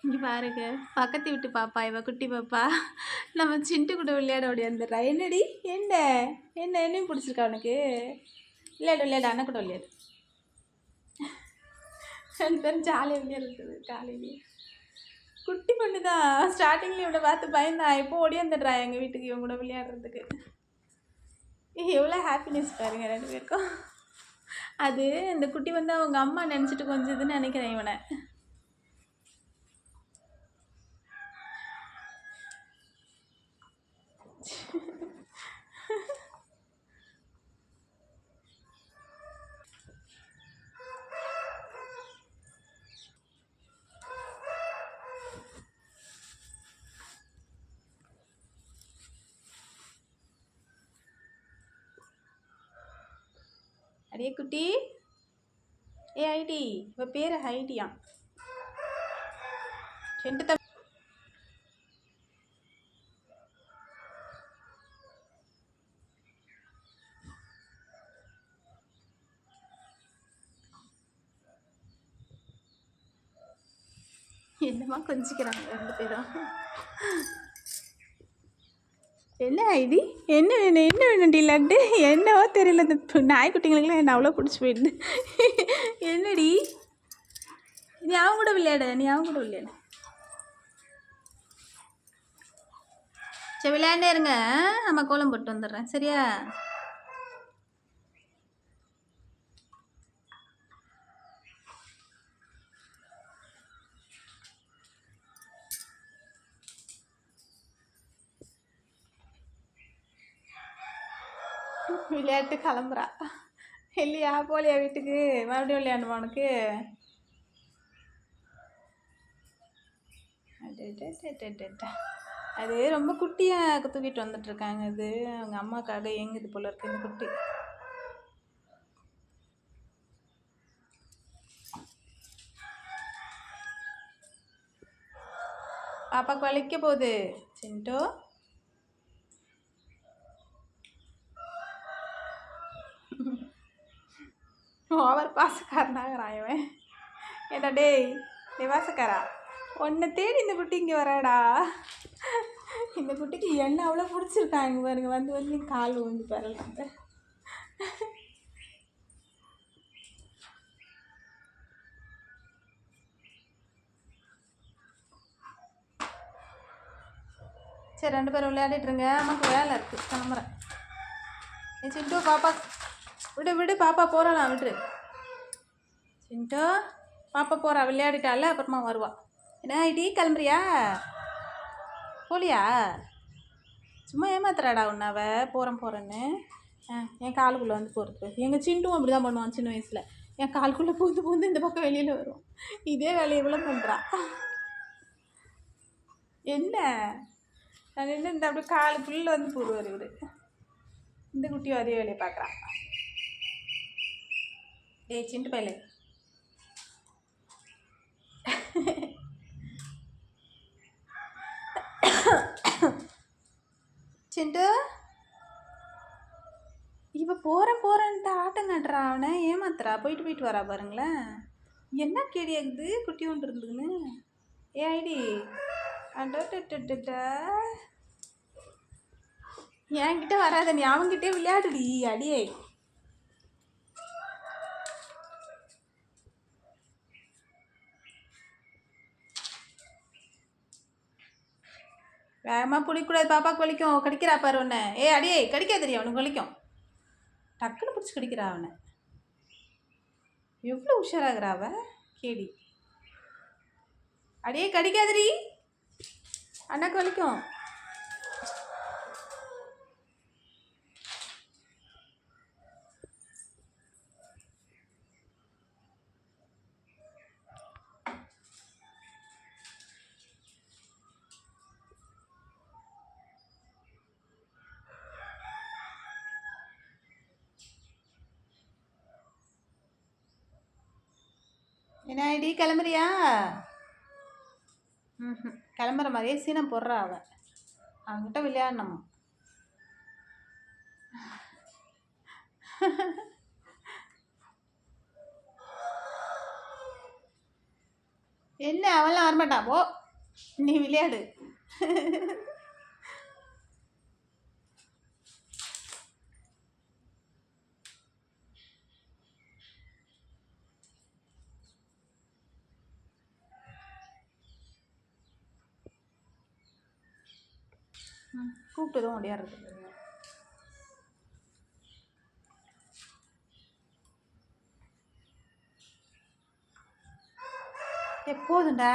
இங்க பாருங்க. பக்கத்து வீட்டு பாப்பா இவ குட்டி பாப்பா. நம்ம சிண்டு கூட விளையாட ஓடியாந்துடுறா. என்னடி? என்ன? என்னையும் பிடிச்சிருக்கா உனக்கு? விளையாடு அண்ணன் கூட விளையாடு. 2 பேரும் ஜாலியாக விளையாடுறது காலையிலேயே. குட்டி பொண்ணு தான். ஸ்டார்டிங்லேயே இவனை பார்த்து பயந்தா. இப்போ ஓடியாந்துடுறா எங்கள் வீட்டுக்கு இவன் கூட விளையாடுறதுக்கு. எவ்வளோ ஹாப்பினஸ் பாருங்க 2 பேருக்கும். அது இந்த குட்டி வந்து அவங்க அம்மா நினச்சிட்டு கொஞ்சதுன்னு நினைக்கிறேன் இவனை. அடியே குட்டி. ஐடி இவ பேர் ஹைடியா. செண்டு தம்பி என்னமா கொஞ்சிக்கிறாங்க 2 பேரும். என்ன ஐடி? என்ன வேணும்டி லட்டு? என்னவோ தெரியல, இந்த நாய்க்குட்டிங்களுக்குலாம் என்ன அவ்வளோ பிடிச்சி போயிடுது. என்னடி? நீ அவங்க கூட விளையாடு. சரி விளையாண்டே இருங்க. நம்ம கோலம் போட்டு வந்துடுறேன் சரியா? விளையாட்டு கிளம்புறா இல்லையா? போலியா வீட்டுக்கு? மறுபடியும் விளையாடுமா உனக்கு? அது ரொம்ப குட்டியாக தூக்கிட்டு வந்துட்டுருக்காங்க. இது அவங்க அம்மாக்காக எங்குது போல இருக்கு இந்த குட்டி. பாப்பாக்கு வலிக்க போகுது சிண்டோ. ஓவர் பாசக்காரனாகிறான் இவன். ஏடா டேய், நீ வாசக்காரா? உன்னை தேடி இந்த குட்டி இங்கே வராடா. இந்த குட்டிக்கு என்ன அவ்வளோ பிடிச்சிருக்காங்க பாருங்க. வந்து கால் ஊந்து பரவாயில்ல. சரி 2 பேரும் விளையாடிட்டுருங்க. நமக்கு வேலை இருக்குது, கிளம்புறேன். சிண்டோ பாப்பா விடு பாப்பா போகிறாளாம், விட்டுரு. சிண்டோ பாப்பா போகிறா, விளையாடிட்டால அப்புறமா வருவா. என்ன ஐடி கிளம்புறியா? போலியா? சும்மா ஏமாத்துறாடா உன்னாவ போகிறேன்னு. என் காலுக்குள்ளே வந்து போகிறது. எங்கள் சிண்டும் அப்படி தான் பண்ணுவான் சின்ன வயசில். என் காலுக்குள்ளே பூந்து இந்த பக்கம் வெளியில் வரும். இதே வேலையை இவ்வளோ பண்ணுறான். என்ன நான் நின்று இந்த அப்படியே காலுக்குள்ளே வந்து போடுவார் இவர். இந்த குட்டியும் அதே வேலையை பார்க்குறான். டேய் சிண்டு பையலே. சிண்டு இவ போகிறேன்ட்டு ஆட்டம் காட்டுறா. அவனை ஏமாத்துறா. போயிட்டு வரா பாருங்களேன். என்ன கேடியாக்குது குட்டி ஒன்று இருந்துக்குன்னு. ஏ ஐடி அடா என்கிட்ட வராத, நீ அவங்கிட்டே விளையாடுடி. அடியே வேகமாக பிடிக்கூடாது. பாப்பாவுக்கு வலிக்கும். கடிக்கிறா பாரு ஒன்று. அடியே கடிக்கா தெரியும் அவனுக்கு வலிக்கும். டக்குன்னு பிடிச்சி கடிக்கிறா அவனை. எவ்வளோ உஷாராகிறா அவ கேடி. அடியே கடிக்காதடி, அண்ணாக்கு வலிக்கும். என்ன ஐடி கிளம்புறியா? கிளம்புற மாதிரியே சீனம் போடுறா அவன். அவன்கிட்ட விளையாடணுமா? என்ன அவன்லாம் வரமாட்டான் போ, நீ விளையாடு. கூப்பிட்டதும் ஓடியாடுறது. எப்போதுண்டா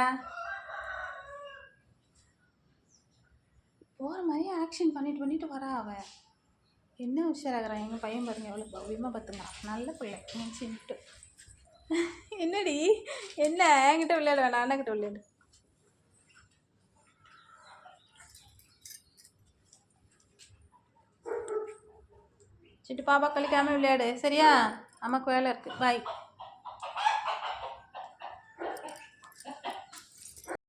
போகிற மாதிரி ஆக்ஷன் பண்ணிட்டு வரா அவன். என்ன உஷாராகிறான் எங்கள் பையன் பாருங்க எவ்வளோ பவ்யமாக பார்த்துங்க, நல்ல பிள்ளை சின்ட்டு. என்னடி என்ன என்கிட்ட விளையாட வேணாம், அண்ணன்கிட்ட விளையாடு. சிட்டு பாப்பா கழிக்காமல் விளையாடு சரியா? அம்மாக்கு வேலை இருக்குது. பாய்.